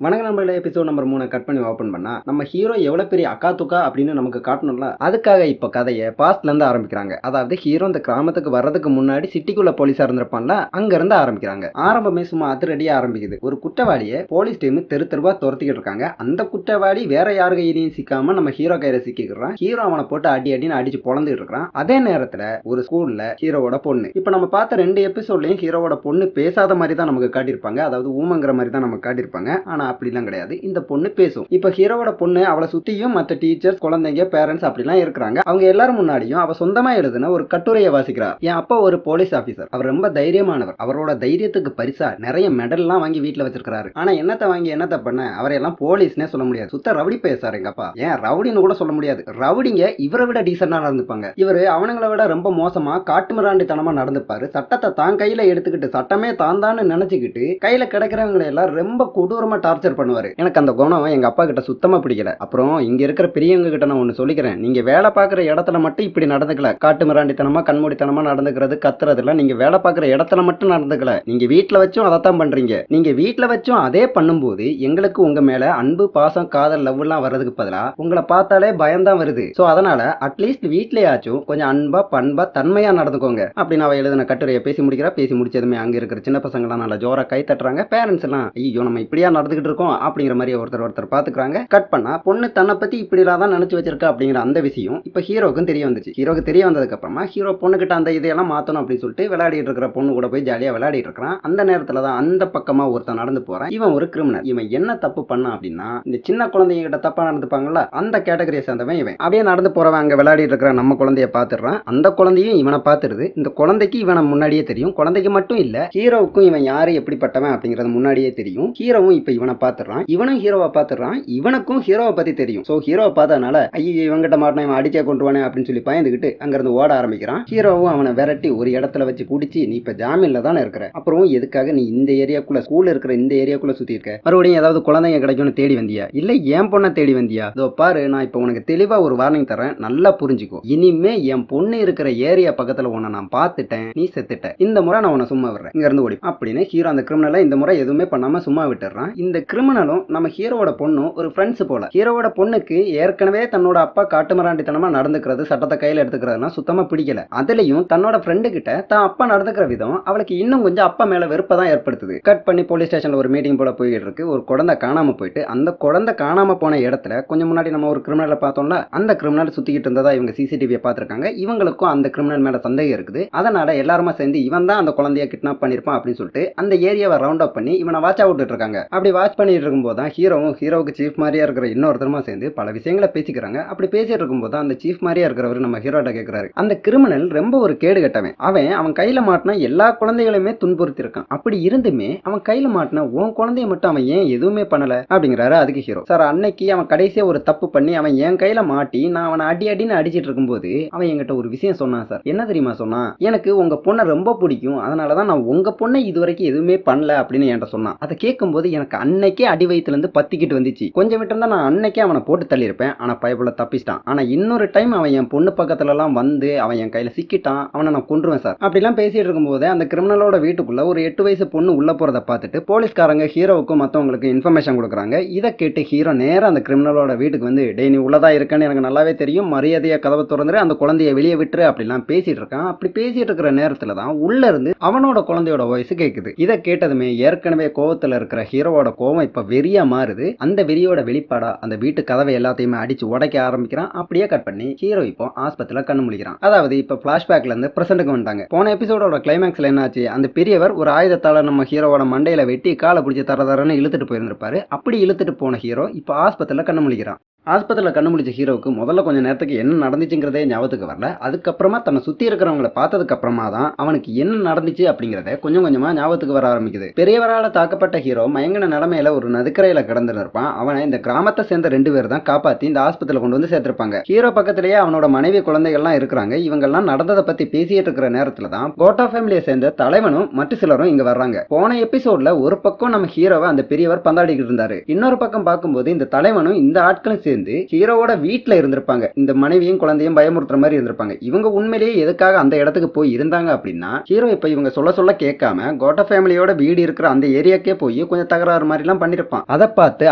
வணக்க நம்பர்ல episode number 3 cut பண்ணி ஓபன் பண்ணா நம்ம ஹீரோ எவ்வளவு பெரிய அக்கா துக்கா அப்படின்னு நமக்கு காட்டணும்ல. அதுக்காக இப்ப கதையை பாஸ்ட்ல இருந்து ஆரம்பிக்கிறாங்க. அதாவது ஹீரோ இந்த கிராமத்துக்கு வர்றதுக்கு முன்னாடி சிட்டிக்குள்ள போலீஸா இருந்திருப்பான்ல, அங்க இருந்து ஆரம்பிக்கிறாங்க. ஆரம்பமே சும்மா அதிரடியா ஆரம்பிக்குது. ஒரு குற்றவாளியை போலீஸ் டீம் தெரு தெருவா துரத்திக்கிட்டு இருக்காங்க. அந்த குற்றவாளி வேற யாரு கையிலையும் சிக்காம நம்ம ஹீரோ கையில சிக்கிக்கிறான். ஹீரோ அவனை போட்டு அடி அடின்னு அடிச்சு பொழந்துட்டு இருக்கான். அதே நேரத்துல ஒரு ஸ்கூல்ல ஹீரோவோட பொண்ணு, இப்ப நம்ம பார்த்த 2 எபிசோட்லயும் ஹீரோவோட பொண்ணு பேசாத மாதிரி தான் நமக்கு காட்டியிருப்பாங்க. அதாவது ஊமங்கிற மாதிரி தான் நமக்கு காட்டியிருப்பாங்க. ஆனா அப்படிலாம் கிடையாது, இந்த பொண்ணு பேசும். இப்ப ஹீரோவோட பொண்ணு அவளை சுத்தியும் மற்ற டீச்சர்ஸ், குழந்தைங்க, பேரண்ட்ஸ் அப்படிலாம் இருக்கிறாங்க. அவங்க எல்லாரும் முன்னாடியும் அவ சொந்தமா எழுதின ஒரு கட்டுரையை வாசிக்கிறா. என் அப்பா ஒரு போலீஸ் ஆபீசர், அவர் ரொம்ப தைரியமானவர். அவரோட தைரியத்துக்கு பரிசா நிறைய மெடல் எல்லாம் வாங்கி வீட்டுல வச்சிருக்காரு. ஆனா என்னத்த வாங்கி என்னத்த பண்ண, அவரையெல்லாம் போலீஸ்னே சொல்ல முடியாது. சுத்த ரவுடி பேசாரு எங்க அப்பா. ஏன் ரவுடின்னு கூட சொல்ல முடியாது. ரவுடிங்க இவரை விட டீசெண்டா நடந்துப்பாங்க. இவரு அவனுங்களை விட ரொம்ப மோசமா காட்டுமிராண்டித்தனமா நடந்துப்பாரு. சட்டத்தை தான் கையில எடுத்துக்கிட்டு சட்டமே தான் தான் நினைச்சுக்கிட்டு கையில கிடைக்கிறவங்களை எல்லாம் ரொம்ப கொடூரமா டார்ச்சர் பண்ணுவாரு. எனக்கு அந்த குணம் எங்க அப்பா கிட்ட சுத்தமா பிடிக்கல. அப்புறம் இங்க இருக்கிற பெரியவங்க கிட்ட நான் ஒண்ணு சொல்லிக்கிறேன், நீங்க வேலை பார்க்குற இடத்துல மட்டும் இப்படி நடந்துக்கல. காட்டு மிராண்டித்தனமா கண்மூடித்தனமா நடந்துக்கிறது, கத்துறதுல நீங்க வேலை பார்க்குற இடத்துல மட்டும் நடந்துக்கல, நீங்க வீட்டுல வச்சும் அதைத்தான் பண்றீங்க. நீங்க வீட்டுல வச்சும் அதே பண்ணும்போது எங்களுக்கு உங்க மேல அன்பு, பாசம், காதல், லவ் எல்லாம் வர்றதுக்கு பதிலா உங்களை பார்த்தாலே பயம்தான் வருது. சோ அதனால அட்லீஸ்ட் வீட்லயாச்சும் கொஞ்சம் அன்பா, பண்பா, தன்மையா நடந்துக்கோங்க அப்படின்னு அவ எழுதின கட்டுரையை பேசி முடிக்கிறா. பேசி முடிச்சதுமே அங்க இருக்கிற சின்ன பசங்க எல்லாம் நல்லா ஜோரா கை தட்டுறாங்க. பேரண்ட்ஸ் எல்லாம் ஐயோ நம்ம இப்படியா நடந்துகிட்டு இருக்கோம் அப்படிங்கிற மாதிரி ஒருத்தர் பாத்துக்கிறாங்க. கட் பண்ணா பொண்ணு தன்னை பத்தி இப்படிலாம் தான் நினைச்சு வச்சிருக்கா அப்படிங்கிற அந்த விஷயம் இப்ப ஹீரோக்கும் தெரிய வந்துச்சு. ஹீரோக்கு தெரிய வந்ததுக்கு அப்புறமா ஹீரோ பொண்ணு கிட்ட அந்த இதையெல்லாம் மாத்தணும் அப்படின்னு சொல்லிட்டு விளையாடிட்டு இருக்கிற பொண்ணு கூட போய் ஜாலியா விளையாடிட்டு இருக்கான். அந்த நேரத்துல தான் அந்த பக்கமா ஒருத்தன் நடந்து போறான். இவன் ஒரு கிரிமினல். இவன் என்ன தப்பு பண்ணா அப்படின்னா, இந்த சின்ன குழந்தைங்க கிட்ட தப்பா நடந்துப்பாங்கல்ல, அந்த கேட்டகரியை சேர்ந்தவன் இவன். அப்படியே நடந்து போறவன் அங்க விளையாடிட்டு இருக்கிற நம்ம குழந்தைய பாத்துறான். அந்த குழந்தையும் இவனை பாத்துருது. இந்த குழந்தைக்கு இவனை முன்னாடியே தெரியும். குழந்தைக்கு மட்டும் இல்ல, ஹீரோவுக்கும் இவன் யாரு எப்படிப்பட்டவன் அப்படிங்கறது முன்னாடியே தெரியும். ஹீரோவும் இப்ப இவனை பாத்துறான். இவனும் ஹீரோவை பாத்துறான். இவனுக்கும் ஹீரோவை பத்தி தெரியும். சோ ஹீரோவை பார்த்ததுனால ஐயோ இவங்கிட்ட மாட்டினா இவன் அடிச்சே கொண்டுவானே அப்படின்னு சொல்லி பயந்துகிட்டு அங்க இருந்து ஓட ஆரம்பிக்கிறான். ஹீரோவும் அவனை விரட்டி ஒரு இடத்துல வச்சு பிடிச்சி, நீ இப்ப ஜாமீன்ல தானே இருக்கிற, அப்புறம் எதுக்காக நீ இந்த ஏரியாக்குள்ள, ஸ்கூல் இருக்கிற இந்த ஏரியாக்குள்ள சுத்தி இருக்க, மறுபடியும் ஏதாவது குழந்தைங்க கிடைக்கும்னு தேடி வந்தியா, இல்ல என் பொண்ணை தேடி வந்தியா? இதோ பாரு, நான் இப்ப உனக்கு தெளிவா ஒரு வார்னிங் தரேன், நல்லா புரிஞ்சுக்கோ. இனிமே என் பொண்ணு இருக்கிற ஏரியா பக்கத்துல உன்னை நான் பார்த்துட்டேன், நீ செத்துட்ட. இந்த முறை நான் உன்னை சும்மா விடுறேன், இங்க இருந்து ஓடி அப்படின்னு ஹீரோ அந்த கிரிமினலை இந்த முறை எதுவுமே பண்ணாம சும்மா விட்டுறான். இந்த கிரிமினலும் நம்ம ஹீரோவோட பொண்ணும் ஒரு ஃப்ரெண்ட்ஸ் போல. ஹீரோவோட பொண்ணுக்கு ஏற்கனவே தன்னோட அப்பா காட்டுமிராண்டித்தனமா நடந்துக்கிறது, சட்டத்தை கையில எடுத்துக்கிறதுலாம் சுத்தமா பிடிக்கல. அதுலயும் தன்னோட ஃப்ரெண்டு கிட்ட தான் அப்பா நடந்துக்கிற விதம் அவளுக்கு இன்னும் கொஞ்சம் அப்பா மேல வெறுப்பை தான் ஏற்படுத்துது. கட் பண்ணி போலீஸ் ஸ்டேஷன்ல ஒரு மீட்டிங் போல போயிட்டு இருக்கு. ஒரு குழந்தை காணாம போயிட்டு, அந்த குழந்தை காணாம போன இடத்துல கொஞ்சம் முன்னாடி நம்ம ஒரு கிரிமினலை பார்த்தோம்ல, அந்த கிரிமினல் சுத்திக்கிட்டு இருந்ததா இவங்க சிசிடிவியை பார்த்திருக்காங்க. இவங்களுக்கும் அந்த கிரிமினல் மேல சந்தேகம் இருக்குது. அதனால எல்லாருமா சேர்ந்து இவன் தான் அந்த குழந்தைய கிட்னாப் பண்ணிருப்பான் அப்படின்னு சொல்லிட்டு அந்த ஏரியாவை ரவுண்ட் அப் பண்ணி இவனை வாட்ச் அவுட் இருக்காங்க. அப்படி வாட்ச் பண்ணிட்டு இருக்கும்போது தான் ஹீரோவுக்கு சீஃப் மாதிரியா இருக்கிற இன்னொருத்தருமா சேர்ந்து பல விஷயங்களை பேசிக்கிறாங்க. அப்படி பேசிட்டு இருக்கும்போது அந்த சீஃப் மாதிரியா இருக்கிறவர் நம்ம ஹீரோட்ட கேட்கிறாரு, அந்த கிரிமினல் ரொம்ப ஒரு கேடு கட்டவன். அவன் கையில மாட்டினா எல்லா குழந்தைகளையுமே துன்புறுத்தி இருக்கான். அப்படி இருந்துமே அவன் கையில மாட்டினா உன் குழந்தைய மட்டும் அவன் ஏன் எதுவுமே பண்ணல அப்படிங்கிறாரு. அதுக்கு ஹீரோ, சார் அன்னைக்கு அவன் கடைசியா ஒரு தப்பு பண்ணி அவன் என் கையில மாட்டி நான் அவனை அடி அடின்னு அடிச்சிட்டு இருக்கும்போது அவன் என்கிட்ட ஒரு விஷயம் சொன்னான் சார். என்ன தெரியுமா சொன்னான்? எனக்கு உங்க பொண்ணை ரொம்ப பிடிக்கும், அதனாலதான் நான் உங்க பொண்ணை இதுவரைக்கும் எதுவுமே பண்ணல அப்படின்னு என்கிட்ட சொன்னான். அதை கேட்கும்போது எனக்கு அன்னைக்கே அடி வயிற்றுல இருந்து பத்திக்கிட்டு வந்துச்சு. கொஞ்சம் விட்டு இருந்தா நான் அன்னைக்கே அவனை போட்டு தள்ளியிருப்பேன். ஆனா பயப்புல தப்பிச்சிட்டான். ஆனா இன்னொரு டைம் அவன் என் பொண்ணு பக்கத்துல எல்லாம் வந்து அவன் என் கையில சிக்கிட்டான், அவனை நான் கொன்றுவேன் சார் அப்படிலாம் பேசிட்டு இருக்கும்போது அந்த கிரிமினலோட வீட்டுக்குள்ள ஒரு 8 வயசு பொண்ணு உள்ள போறத பார்த்துட்டு போலீஸ்காரங்க ஹீரோவுக்கும் மத்தவங்களுக்கு இன்ஃபர்மேஷன் கொடுக்குறாங்க. இதை கேட்டு ஹீரோ நேரம் அந்த கிரிமினலோட வீட்டுக்கு வந்து, டே நீ உள்ளதா இருக்கன்னு எனக்கு நல்லாவே தெரியும், மரியாதையா கதவை திறந்துரு, அந்த குழந்தைய வெளியே விட்டுரு அப்படிலாம் பேசிட்டு இருக்கான். அப்படி பேசிட்டு இருக்கிற நேரத்துல தான் உள்ள இருந்து அவனோட குழந்தையோட வாய்ஸ் கேக்குது. இதை கேட்டதுமே ஏற்கனவே கோவத்துல இருக்கிற ஹீரோவோட கோவம் இப்ப வெறியா மாறுது. அந்த வெறியோட வெளிப்பாடா அந்த வீட்டு கதவை எல்லாத்தையுமே அடிச்சு உடைக்க ஆரம்பிக்கிறான். அப்படியே கட் பண்ணி ஹீரோ இப்போ ஆஸ்பத்திரியில கண்ணு முழிக்கிறான். அதாவது இப்ப பிளாஷ்பேக்ல இருந்து பிரசன்ட்க்கு வந்துட்டாங்க. போன எபிசோடோட கிளைமேக்ஸ்ல என்னாச்சு, அந்த பெரியவர் ஒரு ஆயுதத்தால நம்ம ஹீரோவோட மண்டையில வெட்டி காலை பிடிச்சி தரன்னு இழுத்துட்டு போயிருந்திருப்பாரு. அப்படி இழுத்துட்டு போன ஹீரோ இப்ப ஆஸ்பத்திரியில கண்ணு முழிக்கிறான். ஆஸ்பத்திரியில் கண்டுபிடிச்ச ஹீரோவுக்கு முதல்ல கொஞ்சம் நேரத்துக்கு என்ன நடந்துச்சுங்கிறதே ஞாபகத்துக்கு வரல. அதுக்கப்புறமா தன்னை சுத்தி இருக்கிறவங்களை பார்த்ததுக்கு அப்புறமா தான் அவனுக்கு என்ன நடந்துச்சு அப்படிங்கறத கொஞ்சம் கொஞ்சமா ஞாபகத்துக்கு வர ஆரம்பிக்குது. பெரியவரால் தாக்கப்பட்ட ஹீரோ மயங்கின நிலைமையில ஒரு நதிக்கரையில கிடந்து இருப்பான். அவனை இந்த கிராமத்தை சேர்ந்த 2 பேர் தான் காப்பாத்தி இந்த ஆஸ்பத்திரியில கொண்டு வந்து சேர்த்திருப்பாங்க. ஹீரோ பக்கத்திலேயே அவனோட மனைவி, குழந்தைகள்லாம் இருக்கிறாங்க. இவங்கெல்லாம் நடந்ததை பத்தி பேசிட்டு இருக்கிற நேரத்துல தான் கோட்டா ஃபேமிலியை சேர்ந்த தலைவனும் மற்ற சிலரும் இங்க வர்றாங்க. போன எபிசோட்ல ஒரு பக்கம் நம்ம ஹீரோவை அந்த பெரியவர் பந்தாடிக்கிட்டு இருந்தாரு. இன்னொரு பக்கம் பார்க்கும்போது இந்த தலைவனும் இந்த ஆட்களும் சேர்ந்து ஹீரோவோட வீட்டுல இருந்திருப்பாங்க. இந்த மனைவியும் குழந்தையும் பயமுறுத்துற மாதிரி இருந்திருப்பாங்க. இவங்க உண்மையிலேயே எதுக்காக அந்த இடத்துக்கு போய் இருந்தாங்க அப்படின்னா, ஹீரோ இப்ப இவங்க சொல்ல சொல்ல கேட்காம கோட்டா ஃபேமிலியோட வீடு இருக்கிற அந்த ஏரியாக்கே போய் கொஞ்சம் தகராறு மாதிரி எல்லாம் பண்ணிருப்பான். அதை பார்த்து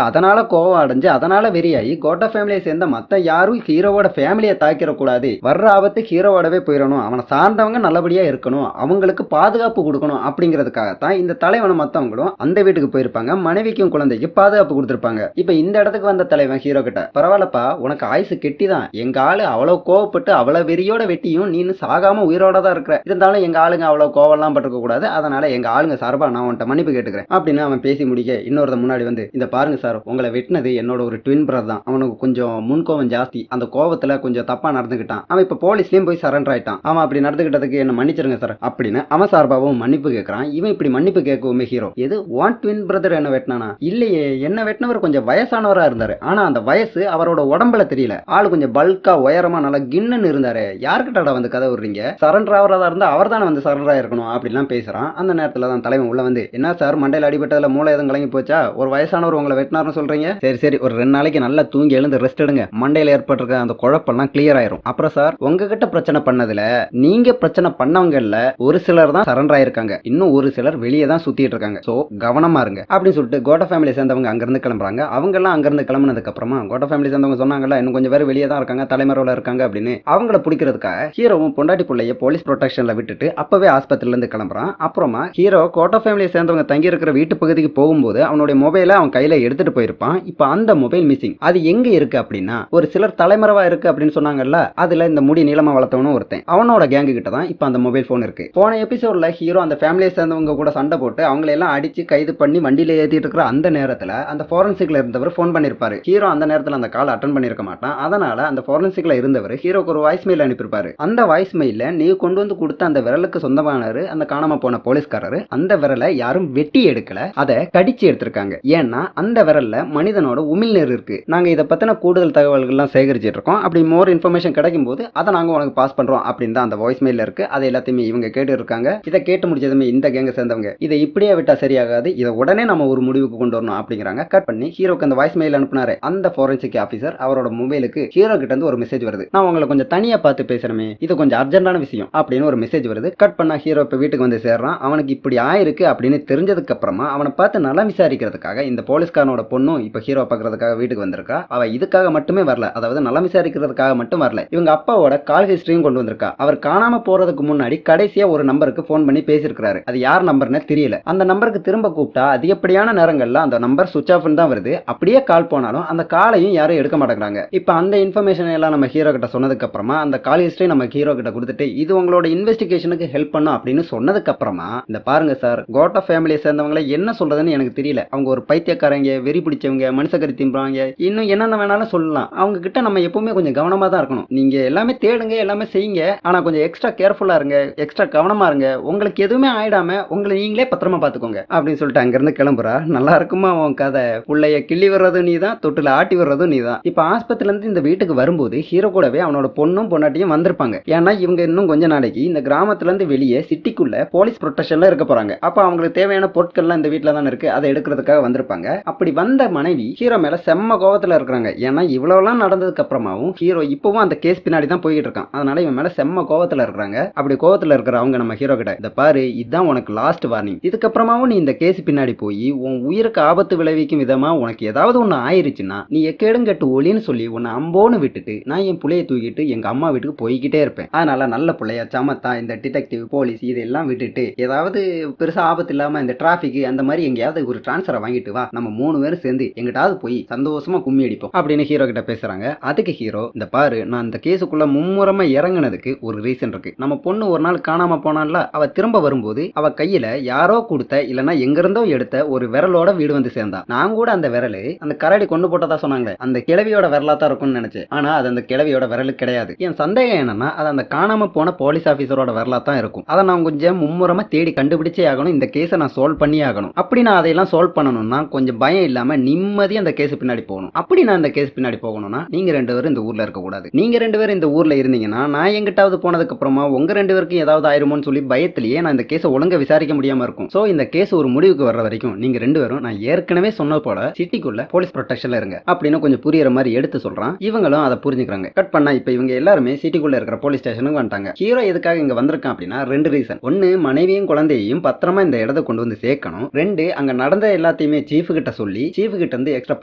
அதனால கோவம் அடைஞ்சு அதனால வெறியாகி கோட்டா ஃபேமிலியை சேர்ந்த மத்த யாரும் ஹீரோவோட ஃபேமிலியை தாக்கிட கூடாது, வர்ற ஆபத்து ஹீரோவோடவே போயிடணும், அவனை சார்ந்தவங்க நல்லபடியா இருக்கணும், அவங்களுக்கு பாதுகாப்பு கொடுக்கணும் அப்படிங்கிறதுக்காகத்தான் இந்த தலைவனும் மத்தவங்களும் அந்த வீட்டுக்கு போயிருப்பாங்க. மனைவிக்கும் குழந்தைக்கு பாதுகாப்பு கொடுத்திருப்பாங்க. இப்ப இந்த இடத்துக்கு வந்த தலைவன் ஹீரோ கிட்ட, பரவாயில்லப்பா உனக்கு ஆயுசு கெட்டிதான், எங்க ஆளு அவ்வளவு கோவப்பட்டு அவ்வளவு வெறியோட வெட்டியும் நீனு சாகாம உயிரோட தான் இருக்கிற, இருந்தாலும் எங்க ஆளுங்க அவ்வளவு கோவம்லாம் பட்டிருக்க கூடாது, அதனால எங்க ஆளுங்க சார்பா நான் உன்ட்ட மன்னிப்பு கேட்டுக்கிறேன் அப்படின்னு அவன் பேசி முடிக்க இன்னொருத்த முன்னாடி வந்து, இந்த பாருங்க சார், உங்களை வெட்டினது என்னோட ஒரு ட்வின் பிரதர் தான், அவனுக்கு கொஞ்சம் முன்கோவம் ஜாஸ்தி, அந்த கோவத்துல கொஞ்சம் தப்பா நடந்துக்கிட்டான், அவன் இப்ப போலீஸ்லயும் போய் சரண்டர் ஆயிட்டான், அவன் அப்படி நடந்துகிட்டதுக்கு என்ன மன்னிச்சிருங்க சார் அப்படின்னு அவன் சார்பாவும் மன்னிப்பு கேட்கறான். இவன் இப்படி மன்னிப்பு கேட்கவுமே ஹீரோ, எது ஒன் ட்வின் பிரதர் என்ன வெட்டினானா? இல்லையே, என்ன வெட்டினவர் கொஞ்சம் வயசானவரா இருந்தாரு, ஆனா அந்த வயசு அவரோட உடம்புல தெரியல, ஆளு கொஞ்சம் பல்கா உயரமா நல்லா கின்னு இருந்தாரு, யாருக்கிட்ட வந்து கதை விடுறீங்க, சரண்டர் ஆகிறதா இருந்தா அவர் தானே வந்து சரண்டர் ஆயிருக்கணும் அப்படிலாம் பேசுறான். அந்த நேரத்துல தான் தலைவன் உள்ள வந்து, என்ன சார் மண்டையில அடிபட்டதுல மூளை எதுவும் கலங்கி போச்சா, ஒரு வயசானவர் உங்களை வெட்டினார்னு சொல்றீங்க, சரி சரி ஒரு 2 நாளைக்கு நல்லா தூங்கி எழுந்து ரெஸ்ட் எடுங்க, மண்டையில ஏற்பட்டிருக்க அந்த குழப்பெல்லாம் கிளியர் ஆயிரும். அப்புறம் சார் உங்ககிட்ட பிரச்சனை பண்ணதுல நீங்க பிரச்சனை பண்ணவங்கல்ல ஒரு சிலர் தான் சரண்டர் ஆயிருக்காங்க, இன்னும் ஒரு சிலர் வெளியே தான் சுத்திட்டு இருக்காங்க, சோ கவனமா இருங்க அப்படின்னு சொல்லிட்டு கோட்டா ஃபேமிலி சேர்ந்தவங்க அங்கிருந்து கிளம்புறாங்க. அவங்க எல்லாம் அங்கிருந்து கிளம்புனதுக்கு அப்புறமா கோட்டா ஃபேமிலி சேர்ந்தவங்க சொன்னாங்கல்ல, இன்னும் கொஞ்சம் பேர் வெளியே தான் இருக்காங்க, தலைமறைவுல இருக்காங்க அப்படின்னு, அவங்கள பிடிக்கிறதுக்காக ஹீரோவும் பொண்டாட்டி பிள்ளைய போலீஸ் ப்ரொடெக்ஷன்ல விட்டுட்டு அப்பவே ஆஸ்பத்திரில இருந்து கிளம்புறான். அப்புறமா ஹீரோ கோட்டா ஃபேமிலியை சேர்ந்தவங்க தங்கி இருக்கிற வீட்டு பகுதிக்கு போகும்போது அவனுடைய மொபைலை அவன் கையில எடுத்துட்டு போயிருப்பான். இப்ப அந்த மொபைல் மிஸ்ஸிங். அது எங்க இருக்கு அப்படின்னா, ஒரு சிலர் தலைமறைவா இருக்கு அப்படின்னு சொன்னாங்கல்ல, அதுல இந்த முடி நீளமா வளர்த்தவனும் ஒருத்தன், அவனோட கேங்கு கிட்ட தான் இப்ப அந்த மொபைல் போன் இருக்கு. போன எபிசோட்ல ஹீரோ அந்த ஃபேமிலியை சேர்ந்தவங்க கூட சண்டை போட்டு அவங்களை எல்லாம் அடிச்சு கைது பண்ணி வண்டியில ஏத்திட்டு இருக்கிற அந்த நேரத்துல அந்த ஃபாரன்சிக்ல இருந்தவர் போன் பண்ணிருப்பாரு. ஹீரோ அந்த நேரத்துல அந்த கால் அட்டன் பண்ணிருக்க மாட்டான். அதனால அந்த ஃபாரன்சிக்ல இருந்தவர் ஹீரோக்கு ஒரு வாய்ஸ் மெயில் அனுப்பியிருப்பாரு. அந்த வாய்ஸ் மெயில நீ கொண்டு வந்து கொடுத்த அந்த விரலுக்கு சொந்தமானவர் அந்த காணாம போன போலீஸ்காரரு, அந்த விரலை யாரும் வெட்டி எடுக்கல, அதை கடிச்சு எடுத்திருக்காங்க. ஏன்னா அந்த விரல்ல மனிதனோட உமிழ்நீர் இருக்கு. நாங்க இதை பத்தின கூடுதல் தகவல்கள்லாம் சேகரிச்சிட்டு இருக்கோம். அப்படி மோர் இன்ஃபர்மேஷன் கிடைக்கும் போது அதை நாங்க உனக்கு பாஸ் பண்றோம் அப்படின்னு தான் அந்த வாய்ஸ் மெயில இருக்கு. அதை எல்லாத்தையுமே இவங்க கேட்டு இருக்காங்க. இதை கேட்டு முடிச்சதுமே இந்த கேங்க சேர்ந்தவங்க, இதை இப்படியே விட்டா சரியாகாது, இதை உடனே நம்ம ஒரு முடிவுக்கு கொண்டு வரணும் அப்படிங்கிறாங்க. கட் பண்ணி ஹீரோக்கு அந்த வாய்ஸ் மெயில் அனுப்புனாரு அந்த ஃபாரன்சிக் ஆபீசர், அவரோட மொபைலுக்கு ஹீரோ கிட்ட இருந்து ஒரு மெசேஜ் வருது, நான் உங்களை கொஞ்சம் தனியா பார்த்து பேசுறமே, இது கொஞ்சம் அர்ஜென்டான விஷயம் அப்படின்னு ஒரு மெசேஜ் வருது. கட் பண்ணா ஹீரோ இப்ப வீட்டுக்கு வந்து சேர்றான். அவனுக்கு இப்படி ஆயிருக்கு அப்படின்னு தெரிஞ்சதுக்கு அப்புறமா அவனை பார்த்து நல்லா விசாரிக்கிறதுக்காக இந்த போலீஸ்காரனோட பொண்ணும் இப்ப ஹீரோ பாக்குறதுக்காக வீட்டுக்கு வந்திருக்கா. அவ இதுக்காக மட்டுமே வரல, அதாவது நல்லா விசாரிக்கிறதுக்காக மட்டும் வரல, இவங்க அப்பாவோட கால் ஹிஸ்டரியும் கொண்டு வந்திருக்கா. அவர் காணாம போறதுக்கு முன்னாடி கடைசியா ஒரு நம்பருக்கு போன் பண்ணி பேசியிருக்காரு. அது யார் நம்பர்னு தெரியல. அந்த நம்பருக்கு திரும்ப கூப்பிட்டா அதிகப்படியான நேரங்கள்ல அந்த நம்பர் சுவிட்ச் ஆஃப் தான் வருது. அப்படியே கால் போனாலும் அந்த காலையும் யாரும் எடுக்க மாட்டேங்கிறாங்க. இப்ப அந்த இன்ஃபர்மேஷன் எல்லாம் நம்ம ஹீரோ கிட்ட சொன்னதுக்கு அப்புறமா அந்த கால் ஹிஸ்டரி நம்ம ஹீரோ கிட்ட கொடுத்துட்டு இது உங்களோட இன்வெஸ்டிகேஷனுக்கு ஹெல்ப் பண்ணும் அப்படின்னு சொன்னதுக்கு அப்புறமா, இந்த பாருங்க சார், கோட்டா ஃபேமிலியை சேர்ந்தவங்களை என்ன சொல்றதுன்னு எனக்கு தெரியல, அவங்க ஒரு பைத்தியக்காரங்க, வெறி பிடிச்சவங்க, மனுஷக்கறி திம்புறாங்க, இன்னும் என்னென்ன வேணாலும் சொல்லலாம், அவங்க கிட்ட நம்ம எப்பவுமே கொஞ்சம் கவனமா தான் இருக்கணும். நீங்க எல்லாமே தேடுங்க, எல்லாமே செய்யுங்க, ஆனா கொஞ்சம் எக்ஸ்ட்ரா கேர்ஃபுல்லா இருங்க, எக்ஸ்ட்ரா கவனமா இருங்க, உங்களுக்கு எதுவுமே ஆயிடாம உங்களை நீங்களே பத்திரமா பாத்துக்கோங்க அப்படின்னு சொல்லிட்டு அங்கிருந்து கிளம்புறா. நல்லா இருக்குமா உன் கதை, புள்ளைய கிள்ளி வர்றதும் நீதான், தொட்டுல ஆட்டி வர்றதும் நீதான். இப்ப ஆஸ்பத்திரில இருந்து இந்த வீட்டுக்கு வரும்போது ஹீரோ கூடவே அவனோட பொண்ணும் பொண்டாட்டியும் வந்திருப்பாங்க. ஏன்னா இவங்க இன்னும் கொஞ்ச நாளைக்கு இந்த கிராமத்துல இருந்து வெளியே சிட்டிக்குள்ள போலீஸ் ப்ரொடெக்ஷன்ல இருக்க போறாங்க. அப்ப அவங்களுக்கு தேவையான பொருட்கள்லாம் இந்த வீட்டுல தான் இருக்கு, அதை எடுக்கிறதுக்காக வந்திருப்பாங்க. அப்படி வந்த மனைவி ஹீரோ மேல செம்ம கோவத்துல இருக்கிறாங்க. ஏன்னா இவ்வளவுலாம் நடந்ததுக்கு அப்புறமாவும் ஹீரோ இப்பவும் அந்த கேஸ் பின்னாடி தான் போயிட்டு இருக்கான். அதனால இவன் மேல செம்ம கோவத்துல இருக்கிறாங்க. அப்படி கோவத்துல இருக்கிற அவங்க நம்ம ஹீரோ கிட்ட, இத பாரு, இதுதான் உனக்கு லாஸ்ட் வார்னிங், இதுக்கப்புறமாவும் நீ இந்த கேஸ் பின்னாடி போய் உன் உயிருக்கு ஆபத்து விளைவிக்கும் விதமா உனக்கு ஏதாவது ஒண்ணு ஆயிருச்சுன்னா நீ எக்கேடுங்கட்டு ஒளின்னு சொல்லி உன்னை அம்போன்னு விட்டுட்டு நான் என் புள்ளைய தூக்கிட்டு எங்க அம்மா வீட்டுக்கு போய்கிட்டே இருப்பேன். அதனால நல்ல புள்ளைய சமத்தா இந்த டிடெக்டிவ் போலீஸ் இதெல்லாம் விட்டுட்டு ஏதாவது பெருசா ஆபத்து இல்லாம இந்த டிராபிக் அந்த மாதிரி எங்கேயாவது ஒரு டிரான்ஸ்ஃபரை வாங்கிட்டு வா, நம்ம 3 பேரும் சேர்ந்து எங்கிட்டாவது போய் சந்தோஷமா கும்மி அடிப்போம் அப்படின்னு ஹீரோ கிட்ட பேசுறாங்க. அதுக்கு ஹீரோ, இந்த பாரு, நான் இந்த கேஸுக்குள்ள மும்முரமா இறங்குனதுக்கு ஒரு ரீசன் இருக்கு. நம்ம பொண்ணு ஒரு நாள் காணாம போனான்ல, அவ திரும்ப வரும்போது அவ கையில யாரோ கொடுத்த இல்லனா எங்க இருந்தோ எடுத்த ஒரு விரலோட வீடு வந்து சேர்ந்தா. நான் கூட அந்த விரலு அந்த கரடி கொண்டு போட்டதா சொன்னாங்களே, அந்த கிழவியோட விரலா தான் இருக்கும்னு நினைச்சேன். ஆனா அது அந்த கிழவியோட விரலு கிடையாது. என் சந்தேகம் என்னன்னா அது அந்த காணாம போன போலீஸ் ஆபீசரோட விரலா தான் இருக்கும். அதை நான் கொஞ்சம் மும்முரமா தேடி கண்டுபிடிச்சே ஆகணும். இந்த கேஸை நான் சால்வ் பண்ணி ஆகணும். அப்படி நான் அதையெல்லாம் சால்வ் பண்ணணும்னா கொஞ்சம் பயம் இல்லாம நிம்மதி அந்த கேஸ் பின்னாடி போகணும். அப்படி நான் இந்த கேஸ் பின்னாடி போகணும்னா நீங்க 2 பேரும் இந்த ஊர்ல இருக்க கூடாது. நீங்க 2 பேரும் இந்த ஊர்ல இருந்தீங்கன்னா நான் எங்கிட்டாவது போனதுக்கு அப்புறமா உங்க 2 பேருக்கும் ஏதாவது ஆயிருமோன்னு சொல்லி பயத்திலேயே நான் இந்த கேஸை ஒழுங்கா விசாரிக்க முடியாம இருக்கும். சோ இந்த கேஸ் ஒரு முடிவுக்கு வர்ற வரைக்கும் நீங்க 2 பேரும் நான் ஏற்கனவே சொன்னது போல சிட்டிக்குள்ள போலீஸ் ப்ரொடெக்ஷன்ல இருங்க அப்படின்னு கொஞ்சம் கொஞ்சம் புரியுற மாதிரி எடுத்து சொல்றான். இவங்களும் அதை புரிஞ்சுக்கிறாங்க. கட் பண்ணா இப்ப இவங்க எல்லாருமே சிட்டிக்குள்ள இருக்கிற போலீஸ் ஸ்டேஷனுக்கு வந்துட்டாங்க. ஹீரோ எதுக்காக இங்க வந்திருக்கான் அப்படின்னா 2 ரீசன். ஒன்னு, மனைவியும் குழந்தையையும் பத்திரமா இந்த இடத்தை கொண்டு வந்து சேர்க்கணும். 2, அங்க நடந்த எல்லாத்தையுமே சீஃப் கிட்ட சொல்லி சீஃப் கிட்ட இருந்து எக்ஸ்ட்ரா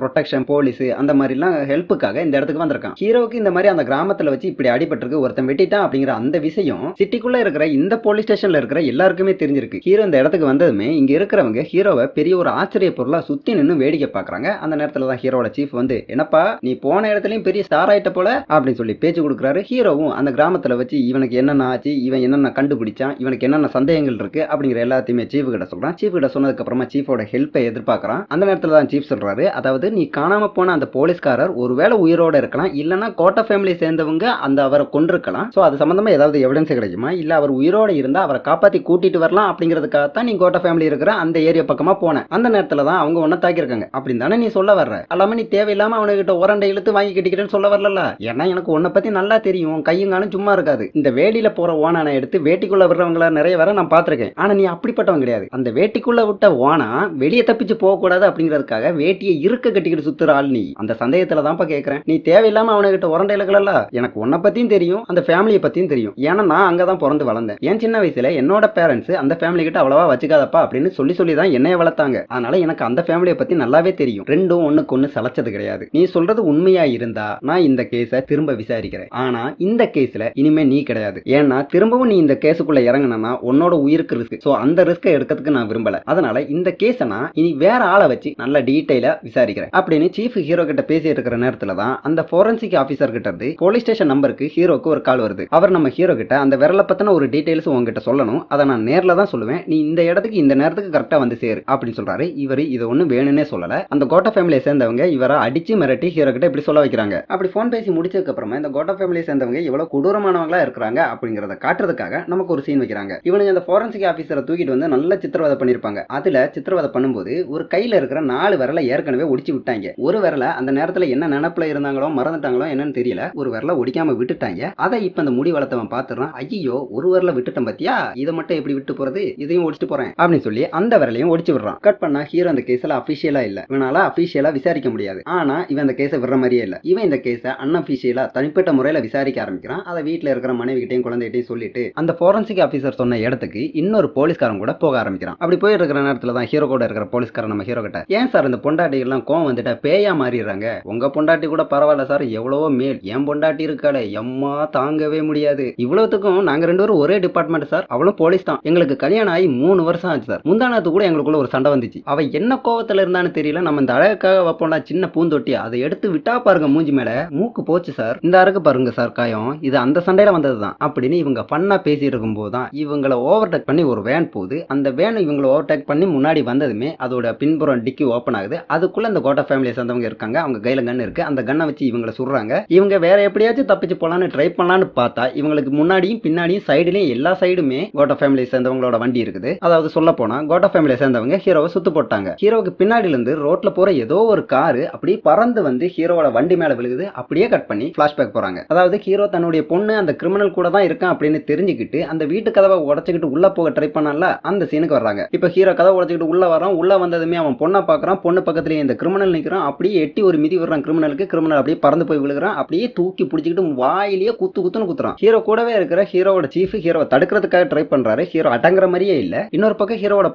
ப்ரொடெக்ஷன், போலீஸ் அந்த மாதிரி எல்லாம் ஹெல்ப்புக்காக இந்த இடத்துக்கு வந்திருக்கான். ஹீரோவுக்கு இந்த மாதிரி அந்த கிராமத்துல வச்சு இப்படி அடிபட்டிருக்கு, ஒருத்தன் வெட்டிட்டான் அப்படிங்கிற அந்த விஷயம் சிட்டிக்குள்ள இருக்கிற இந்த போலீஸ் ஸ்டேஷன்ல இருக்கிற எல்லாருக்குமே தெரிஞ்சிருக்கு. ஹீரோ இந்த இடத்துக்கு வந்ததுமே இங்க இருக்கிறவங்க ஹீரோவை பெரிய ஒரு ஆச்சரிய பொருளா சுத்தி நின்னு வேடிக்கை பாக்குறாங்க. அந்த நேரத்துல தான் ஹீரோட சீஃப் வந்து, என்னப்பா நீ போன இடத்துலயும் பெரிய ஸ்டார் ஆயிட்ட போல அப்படின்னு சொல்லி பேச்சு கொடுக்குறாரு. ஹீரோவும் அந்த கிராமத்துல வச்சு இவனுக்கு என்னென்ன ஆச்சு, இவன் என்னென்ன கண்டுபிடிச்சான், இவனுக்கு என்னென்ன சந்தேகங்கள் இருக்கு அப்படிங்கிற எல்லாத்தையுமே சீஃப் கிட்ட சொல்றான். சீஃப் கிட்ட சொன்னதுக்கு அப்புறமா சீஃபோட ஹெல்ப்பை எதிர்பார்க்கறான். அந்த நேரத்துல தான் சீஃப் சொல்றாரு, அதாவது நீ காணாம போன அந்த போலீஸ்காரர் ஒருவேளை உயிரோட இருக்கலாம், இல்லனா கோட்டா ஃபேமிலி சேர்ந்தவங்க அந்த அவரை கொண்டிருக்கலாம். சோ அது சம்பந்தமா ஏதாவது எவிடன்ஸ் கிடைக்குமா, இல்ல அவர் உயிரோட இருந்தா அவரை காப்பாத்தி கூட்டிட்டு வரலாம் அப்படிங்கிறதுக்காக தான் நீ கோட்டா ஃபேமிலி இருக்கிற அந்த ஏரியா பக்கமா போன. அந்த நேரத்துல தான் அவங்க ஒன்ன தாக்கியிருக்காங்க அப்படின்னு தானே நீ சொல்ல வர்ற. அல்லாம நீ தேவையில்லாம அவனுக்கிட்ட ஓரண்டை இழுத்து வாங்கி கட்டிக்கிட்டேன்னு சொல்ல வரல. ஏன்னா எனக்கு உன்னை பத்தி நல்லா தெரியும், கையுங்காலும் சும்மா இருக்காது. இந்த வேடியில போற ஓனானை எடுத்து வேட்டிக்குள்ள விடுறவங்கள நிறைய பேரை நான் பாத்திருக்கேன். ஆனா நீ அப்படிப்பட்டவன் கிடையாது. அந்த வேட்டிக்குள்ள விட்ட ஓனா வெளியே தப்பிச்சு போக கூடாது அப்படிங்கிறதுக்காக வேட்டியை இருக்க கட்டிக்கிட்டு சுத்துற ஆள் நீ. அந்த சந்தேகத்துல தான்ப்பா கேட்கிறேன். நீ தேவையில்லாம அவனுக்கிட்ட உரண்டை இழுக்கல. எனக்கு உன்னை பத்தியும் தெரியும், அந்த ஃபேமிலியை பத்தியும் தெரியும். ஏன்னா நான் அங்கதான் பிறந்து வளர்ந்தேன். என் சின்ன வயசுல என்னோட பேரண்ட்ஸ் அந்த ஃபேமிலி கிட்ட அவ்வளவா வச்சுக்காதப்பா அப்படின்னு சொல்லி தான் என்னைய வளர்த்தாங்க. அதனால எனக்கு அந்த ஃபேமிலியை பத்தி நல்லாவே தெரியும். ரெண்டும் ஒண்ணுக்கு ஒண்ணு சலைச்சது கிடையாது. நீ சொல்றது உண்மையா இருந்தா நான் இந்த கேஸை திரும்ப விசாரிக்கிறேன். ஆனா இந்த கேஸ்ல இனிமே நீ கிடையாது. ஏன்னா திரும்பவும் நீ இந்த கேஸுக்குள்ள இறங்கினா உன்னோட உயிருக்கு ரிஸ்க். சோ அந்த ரிஸ்கை எடுக்கிறதுக்கு நான் விரும்பல. அதனால இந்த கேஸை நான் இனி வேற ஆளை வச்சு நல்ல டீடைலா விசாரிக்கிறேன் அப்படின்னு சீஃப் ஹீரோ கிட்ட பேசிட்டு இருக்கிற நேரத்துல தான் அந்த போரன்சிக் ஆபீசர் கிட்ட இருந்து போலீஸ் ஸ்டேஷன் நம்பருக்கு ஹீரோக்கு ஒரு கால் வருது. அவர் நம்ம ஹீரோ கிட்ட அந்த விரல பத்தின ஒரு டீடைல்ஸ் உங்ககிட்ட சொல்லணும், அதை நான் நேர்ல தான் சொல்லுவேன், நீ இந்த இடத்துக்கு இந்த நேரத்துக்கு கரெக்டா வந்து சேரு அப்படின்னு சொல்றாரு. இவரு இது ஒண்ணு வேணும்னே சொல்லல. அந்த கோட்டா ஃபேமிலியை சேர்ந்தவங்க இவரை அடிச்சு மிரட்டி ஹீரோ கிட்ட இப்படி சொல்ல வைக்கிறாங்க. அப்படி போன் பேசி முடிச்சதுக்கு அப்புறமா இந்த கோட்டா ஃபேமிலியை சேர்ந்தவங்க எவ்வளவு கொடூரமானவங்களா இருக்கிறாங்க அப்படிங்கறத காட்டுறதுக்காக நமக்கு ஒரு சீன் வைக்கிறாங்க. இவனுங்க அந்த போரன்சிக் ஆபீசரை தூக்கிட்டு வந்து நல்ல சித்திரவதை பண்ணிருப்பாங்க. அதுல சித்திரவதை பண்ணும்போது ஒரு கையில இருக்கிற 4 விரலை ஏற்கனவே ஒடிச்சு விட்டாங்க. ஒரு விரலை அந்த நேரத்துல என்ன நினைப்புல இருந்தாங்களோ மறந்துட்டாங்களோ என்னன்னு தெரியல, ஒரு விரலை ஒடிக்காம விட்டுட்டாங்க. அதை இப்ப அந்த முடி வளர்த்தவன் பாத்துறான். ஐயோ ஒரு விரலை விட்டுட்டேன் பத்தியா, இதை மட்டும் எப்படி விட்டு போறது, இதையும் ஒடிச்சிட்டு போறேன் அப்படின்னு சொல்லி அந்த விரலையும் ஒடிச்சு விடுறான். கட் பண்ணா ஹீரோ அந்த கேஸ்ல அபிஷியலா இல்ல, இவனால அபிஷியலா விசாரிக்க முடியாது. ஆனா இவன் அந்த கேஸை விடுற மாதிரியே இல்ல. இவன் இந்த கேஸை அன்அபிஷியலா தனிப்பட்ட முறையில விசாரிக்க ஆரம்பிக்கிறான். அதை வீட்டுல இருக்கிற மனைவி கிட்டையும் குழந்தைகிட்டையும் சொல்லிட்டு அந்த போரன்சிக் ஆபீசர் சொன்ன இடத்துக்கு இன்னொரு போலீஸ்காரன் கூட போக ஆரம்பிக்கிறான். அப்படி போயிட்டு இருக்கிற நேரத்துல தான் ஹீரோ கூட இருக்கிற போலீஸ்காரன் நம்ம ஹீரோ கிட்ட, ஏன் சார் இந்த பொண்டாட்டி எல்லாம் கோவம் வந்துட்டா பேயா மாறிடுறாங்க, உங்க பொண்டாட்டி கூட பரவாயில்ல சார், எவ்வளவோ மேல், என் பொண்டாட்டி இருக்காளே எம்மா தாங்கவே முடியாது, இவ்வளவுக்கும் நாங்க 2 பேரும் ஒரே டிபார்ட்மெண்ட் சார், அவளும் போலீஸ் தான், எங்களுக்கு கல்யாணம் ஆகி 3 வருஷம் ஆச்சு சார், முந்தானத்து கூட எங்களுக்குள்ள ஒரு சண்டை வந்துச்சு, அவ என்ன கோவத்துல இருந்தான்னு தெரியல, நம்ம இந்த அழகுக்காக வைப்போம்ல சின்ன பூந்தொட்டி, அதை எடுத்து விட்டா பாருங்க மூஞ்சி மேல மூக்கு போச்சு சார், இந்த அருக்கு பாருங்க சார் காயம், இது அந்த சண்டையில வந்ததுதான் அப்படின்னு இவங்க பண்ணா பேசிட்டு இருக்கும் போதுதான் இவங்களை ஓவர்டேக் பண்ணி ஒரு வேன் போகுது. அந்த வேன் இவங்களை ஓவர்டேக் பண்ணி முன்னாடி வந்ததுமே அதோட பின்புறம் டிக்கி ஓபன் ஆகுது. அதுக்குள்ள அந்த கோட்டா ஃபேமிலியை சேர்ந்தவங்க இருக்காங்க. அவங்க கையில கன் இருக்கு. அந்த கன்னை வச்சு இவங்களை சுடுறாங்க. இவங்க வேற எப்படியாச்சும் தப்பிச்சு போலான்னு ட்ரை பண்ணலான்னு பார்த்தா இவங்களுக்கு முன்னாடியும் பின்னாடியும் சைடுலயும் எல்லா சைடுமே கோட்டா ஃபேமிலியை சேர்ந்தவங்களோட வண்டி இருக்குது. அதாவது சொல்ல போனா கோட்டா ஃபேமிலியை சேர்ந்தவங்க ஹீரோவை சுத்து போட்டாங்க. ஹீரோவுக்கு பின்னாடில இருந்து ரோட்ல போற ஏதோ ஒரு காரு அப்படியே பறந்து வந்து ஹீரோவோட வண்டி மேல விழுகுது. அப்படியே கட் பண்ணி பிளாஷ்பேக் போறாங்க. அதாவது ஹீரோ தன்னுடைய பொண்ணு அந்த கிரிமினல் கூட தான் இருக்கான் அப்படின்னு தெரிஞ்சுக்கிட்டு அந்த வீட்டு கதவை உடைச்சுக்கிட்டு உள்ள போக ட்ரை பண்ணல, அந்த சீனுக்கு வர்றாங்க. இப்ப ஹீரோ கதவை உடைச்சுக்கிட்டு உள்ள வரான். உள்ள வந்ததுமே அவன் பொண்ணை பாக்குறான். பொண்ணு பக்கத்துலயே இந்த கிரிமினல் நிக்கிறான். அப்படியே எட்டி ஒரு மிதி விடுறான் கிரிமினலுக்கு. கிரிமினல் அப்படியே பறந்து போய் விழுகிறான். அப்படியே தூக்கி பிடிச்சிக்கிட்டு வாயிலேயே குத்துன்னு குத்துறான். ஹீரோ கூடவே இருக்கிற ஹீரோவோட சீஃப் ஹீரோவை தடுக்கிறதுக்காக ட்ரை பண்றாரு. ஹீரோ அடங்குற மாதிரியே இல்ல. இன்னொரு பக்கம் ஹீரோவோட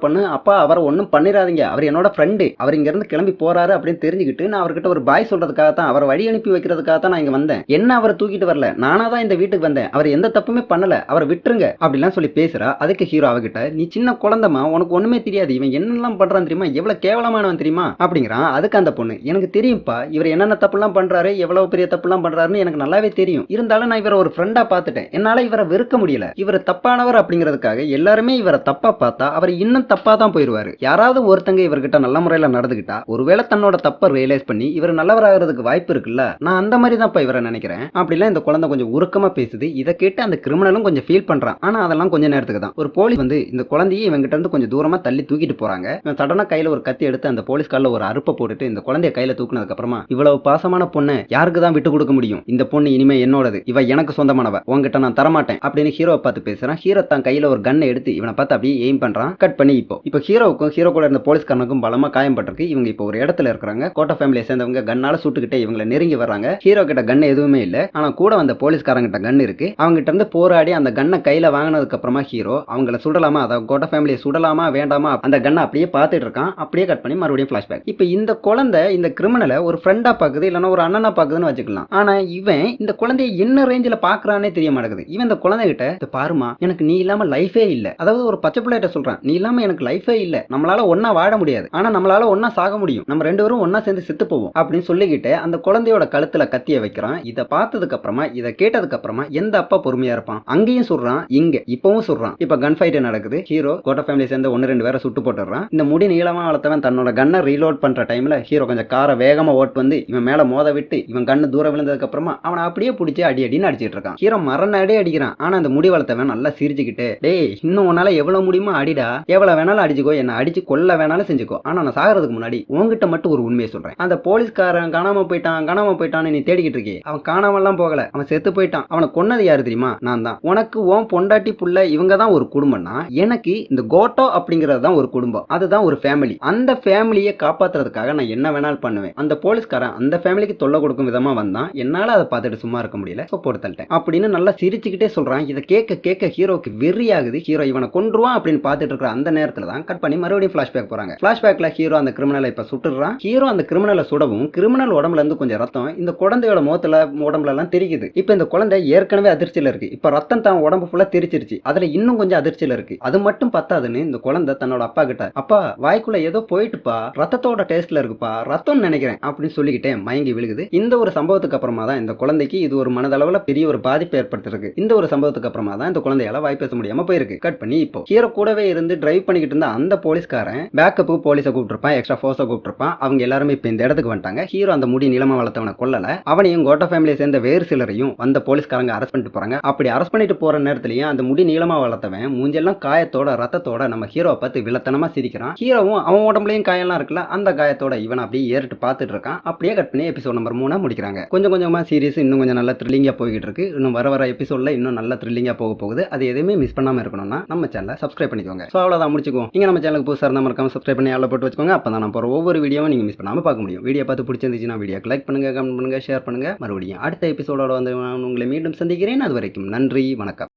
பொண்ணு, அப்பா அவரை ஒன்னும் பண்ணிடாதீங்க, அவர் என்னோட ஃப்ரெண்டு, அவர் இங்க இருந்து கிளம்பி போறாரு அப்படின்னு தெரிஞ்சுக்கிட்டு நான் அவர்கிட்ட ஒரு பாய் சொல்றதுக்காக தான், அவரை வழி அனுப்பி வைக்கிறதுக்காக தான் நான் இங்க வந்தேன், என்ன அவரை தூக்கிட்டு வரல, நானா தான் இந்த வீட்டுக்கு வந்தேன், அவர் எந்த தப்புமே பண்ணல, அவரை விட்டுருங்க அப்படிலாம் சொல்லி பேசுறா. அதுக்கு ஹீரோ அவகிட்ட, நீ சின்ன குழந்தைமா, உனக்கு ஒண்ணுமே தெரியாது, இவன் என்னெல்லாம் பண்றான் தெரியுமா, எவ்வளவு கேவலமானவன் தெரியுமா அப்படிங்கிறான். அதுக்கு அந்த பொண்ணு, எனக்கு தெரியும்பா இவர் என்னென்ன தப்புலாம் பண்றாரு, எவ்வளவு பெரிய தப்புலாம் பண்றாருன்னு எனக்கு நல்லாவே தெரியும், இருந்தாலும் நான் இவரை ஒரு ஃப்ரெண்டா பார்த்துட்டேன், என்னால இவரை வெறுக்க முடியல, இவர் தப்பானவர் அப்படிங்கிறதுக்காக எல்லாருமே இவரை தப்பா பார்த்தா அவர் இன்னும் தப்பா தான் போயிருவாரு, யாராவது ஒருத்தங்க இவர்கிட்ட நல்ல முறையில நடந்துகிட்டா ஒருவேளை தன்னோட தப்ப ரியலைஸ் பண்ணி இவர் நல்லவராகிறதுக்கு வாய்ப்பு இருக்குல்ல, நான் அந்த மாதிரி தான் இவரை நினைக்கிறேன் அப்படிலாம் இந்த குழந்தை கொஞ்சம் உருக்கமா பேசுது. இதை கேட்டு அந்த கிரிமினலும் கொஞ்சம் ஃபீல் பண்றான். ஆனா அதெல்லாம் கொஞ்ச நேரத்துக்கு தான். ஒரு போலீஸ் வந்து இந்த குழந்தையை இவங்கிட்ட இருந்து கொஞ்சம் தூரமா தள்ளி தூக்கிட்டு போறாங்க. இவன் சடனா கையில ஒரு கத்தி எடுத்து அந்த போலீஸ் கால்ல ஒரு அறுப்பை போட்டுட்டு இந்த குழந்தைய கையில தூக்குனதுக்கு அப்புறமா, இவ்வளவு பாசமான பொண்ணை யாருக்கு தான் விட்டு கொடுக்க முடியும், இந்த பொண்ணு இனிமே என்னோடது, இவ எனக்கு சொந்தமானவ, உங்ககிட்ட நான் தரமாட்டேன் அப்படின்னு ஹீரோவை பார்த்து பேசுறான். ஹீரோ தான் கையில ஒரு கன்னை எடுத்து இவனை பார்த்து அப்படியே எய்ம் பண்றான். கட் பண்ணி இப்போ ஹீரோவுக்கும் ஹீரோ கூட இருந்த போலீஸ்காரனுக்கும் பலமா காயம் பட்டிருக்கு. இவங்க இப்போ ஒரு இடத்துல இருக்கிறாங்க. கோட்டா ஃபேமிலியை சேர்ந்தவங்க கண்ணால சுட்டுக்கிட்டே இவங்களை நெருங்கி வர்றாங்க. ஹீரோ கிட்ட கன் எதுவுமே இல்ல, ஆனா கூட வந்த போலீஸ்காரங்கிட்ட கன் இருக்கு. அவங்க கிட்ட இருந்து போராடி அந்த கன்னை கையில வாங்கினதுக்கு அப்புறமா ஹீரோ அவங்கள சுடலாமா, அதாவது கோட்டா ஃபேமிலியை சுடலாமா வேண்டாமா அந்த கன்னை அப்படியே பார்த்துட்டு இருக்கான். அப்படியே கட் பண்ணி மறுபடியும் பிளாஷ்பேக். இப்ப இந்த குழந்தை இந்த கிரிமினலை ஒரு ஃப்ரெண்டா பாக்குது, இல்லைன்னா ஒரு அண்ணனா பாக்குதுன்னு வச்சுக்கலாம். ஆனா இவன் இந்த குழந்தைய என்ன ரேஞ்சில பாக்குறானே தெரிய மாட்டேங்குது. இவன் இந்த குழந்தை கிட்ட பாருமா, எனக்கு நீ இல்லாம லைஃபே இல்ல, அதாவது ஒரு பச்சை பிள்ளைகிட்ட சொல்றான், நீ இல்லாம எனக்கு லைஃபே இல்ல, நம்மளால ஒன்னா வாழ முடியாது, ஆனா நம்மளால ஒன்னா சாக முடியும், நம்ம ரெண்டு பேரும் ஒன்னா சேர்ந்து செத்து போவோம் அப்படின்னு சொல்லிக்கிட்டு அந்த குழந்தையோட கழுத்துல கத்திய வைக்கிறான். இதை பார்த்ததுக்கு அப்புறமா, இதை கேட்டதுக்கு அப்புறமா எந்த அப்பா பொறுமையா இருப்பான்? அங்கேயும் சொல்றான், இங்க இப்பவும் சொல்றான். இப்ப கன் ஃபைட் நடக்குது. ஹீரோ கோட்டா ஃபேமிலி சேர்ந்த 1-2 பேரை சுட்டு போட்டுறான். இந்த முடி நீளமா வளர்த்தவன் தன்னோட கன்னை ரீலோட் பண்ற டைம்ல ஹீரோ கொஞ்சம் காரை வேகமா ஓட்டு வந்து இவன் மேல மோத விட்டு இவன் கண்ணு தூரம் விழுந்ததுக்கு அப்புறமா அவனை அப்படியே பிடிச்சி அடி அடின்னு அடிச்சிட்டு இருக்கான். ஹீரோ மரண அடி அடிக்கிறான். ஆனா அந்த முடி வளர்த்தவன் நல்லா சிரிச்சுக்கிட்டு, டேய் இன்னும் உன்னால எவ்வளவு முடியுமோ அடிடா, எவ்வளவு வேணாலும் அடிச்சுக்கோ, என்ன அடிச்சு கொல்ல வேணாலும் செஞ்சுக்கோ, ஆனா நான் சாகிறதுக்கு முன்னாடி உங்ககிட்ட மட்டும் ஒரு உண்மையை சொல்றேன். அந்த போலீஸ்காரன் காணாம போயிட்டான்னு நீ தேடிக்கிட்டு இருக்கே, அவன் காணாமலாம் போகல, அவன் செத்து போயிட்டான். அவனை கொன்னது யாரு தெரியுமா? நான் தான். உனக்கு உன் பொண்டாட்டி புள்ள இவங்க தான் ஒரு குடும்பம்னா, எனக்கு இந்த கோட்டோ அப்படிங்கிறது தான் ஒரு குடும்பம், அதுதான் ஒரு ஃபேமிலி. அந்த ஃபேமிலியை காப்பாத்துறதுக்காக நான் என்ன வேணாலும் பண்ணுவேன். அந்த போலீஸ்காரன் அந்த ஃபேமிலிக்கு தொல்லை கொடுக்கும் விதமா வந்தான், என்னால அதை பார்த்துட்டு சும்மா இருக்க முடியல, போட்டு தள்ளிட்டேன் அப்படின்னு நல்லா சிரிச்சுக்கிட்டே சொல்றான். இதை கேட்க கேட்க ஹீரோக்கு வெறி ஆகுது. ஹீரோ இவனை கொன்றுவான் அப்படின்னு பார்த்துட்டு இருக்கிற அந்த நேரத்துல தான் கட் பண்ணி மறுபடியும் பிளாஷ்பேக் போறாங்க. பிளாஷ்பேக்ல ஹீரோ அந்த கிரிமினலை இப்ப சுட்டுறான். ஹீரோ அந்த கிரிமினலை சுடவும் கிரிமினல் உடம்புல இருந்து கொஞ்சம் ரத்தம் இந்த குழந்தையோட முகத்துல உடம்புல எல்லாம் தெரிக்குது. இப்ப இந்த குழந்தை ஏற்கனவே அதிர்ச்சியில இருக்கு. இப்ப ரத்தம் தான் உடம்பு ஃபுல்லா தெரிச்சிருச்சு. அதுல இன்னும் கொஞ்சம் அதிர்ச்சியில இருக்கு. அது மட்டும் பத்தாதுன்னு இந்த குழந்தை தன்னோட அப்பா கிட்ட, அப்பா வாய்க்குள்ள ஏதோ போயிட்டுப்பா, ரத்தத்தோட டேஸ்ட்ல இருக்குப்பா, ரத்தம் நினைக்கிறேன் அப்படின்னு சொல்லிக்கிட்டே மயங்கி விழுகுது. இந்த ஒரு சம்பவத்துக்கு அப்புறமா தான் இந்த குழந்தைக்கு இது ஒரு மனதளவுல பெரிய ஒரு பாதிப்பு ஏற்படுத்திருக்கு. இந்த ஒரு சம்பவத்துக்கு அப்புறமா தான் இந்த குழந்தையால வாய் பேச முடியாம போயிருக்கு. கட் பண்ணி இப்போ ஹீரோ கூடவே இருந்து டிரைவ் பண்ணிக்கிட்டு இருந்த அந்த போலீஸ்காரன் பேக்கப்பு போலீஸை கூப்பிட்டுருப்பான், எக்ஸ்ட்ரா ஃபோர்ஸை கூப்பிட்டுருப்பான். அவங்க எல்லாருமே இப்ப இந்த இடத்துக்கு வந்துட்டாங்க. ஹீரோ அந்த முடி நிலமா வளர்த்தவனை கொல்லல, அவனையும் கோட்டா ஃபேமிலியை சேர்ந்த வேறு சிலரையும் வந்த போலீஸ்காரங்க அரெஸ்ட் பண்ணிட்டு போறாங்க. அப்படி அரெஸ்ட் பண்ணிட்டு போற நேரத்திலேயே அந்த முடி நீளமா வளர்த்தவன் மூஞ்செல்லாம் காயத்தோட ரத்தத்தோட நம்ம ஹீரோவை பார்த்து வில்லத்தனமா சிரிக்கிறான். ஹீரோவும் அவன் உடம்புலயும் காயெல்லாம் இருக்குல்ல, அந்த காயத்தோட இவன் அப்படியே ஏறிட்டு பார்த்துட்டு இருக்கான். அப்படியே கட் பண்ணி எபிசோட் நம்பர் 3 முடிக்கிறாங்க. கொஞ்சம் கொஞ்சமா சீரிஸ் இன்னும் கொஞ்சம் நல்ல த்ரில்லிங்கா போய்கிட்டு இருக்கு. இன்னும் வர எபிசோட்ல இன்னும் நல்ல த்ரில்லிங்கா போக போகுது. அது எதுவுமே மிஸ் பண்ணாம இருக்கணும்னா நம்ம சேனலை சப்ஸ்கிரைப் பண்ணிக்கோங்க. ஸோ அவ்வளோதான், முடிச்சுக்குவோம். நீங்க நம்ம சேனலுக்கு புதுசாக இருந்தால் மறக்காம சப்ஸ்கிரைப் பண்ணி ஆள போட்டு வச்சுக்கோங்க. அப்போ தான் நான் போகிற ஒவ்வொரு வீடியோவும் நீங்க மிஸ் பண்ணாம பார்க்க முடியும். வீடியோ பார்த்து பிடிச்சிருந்துச்சுன்னா வீடியோக்கு லைக் பண்ணுங்க, கமெண்ட் பண்ணுங்க, ஷேர் பண்ணுங்க. மறுபடியும் அடுத்த எபிசோடோட வந்து உங்களை மீண்டும் சந்திக்கிறேன். அது வரைக்கும் நன்றி, வணக்கம்.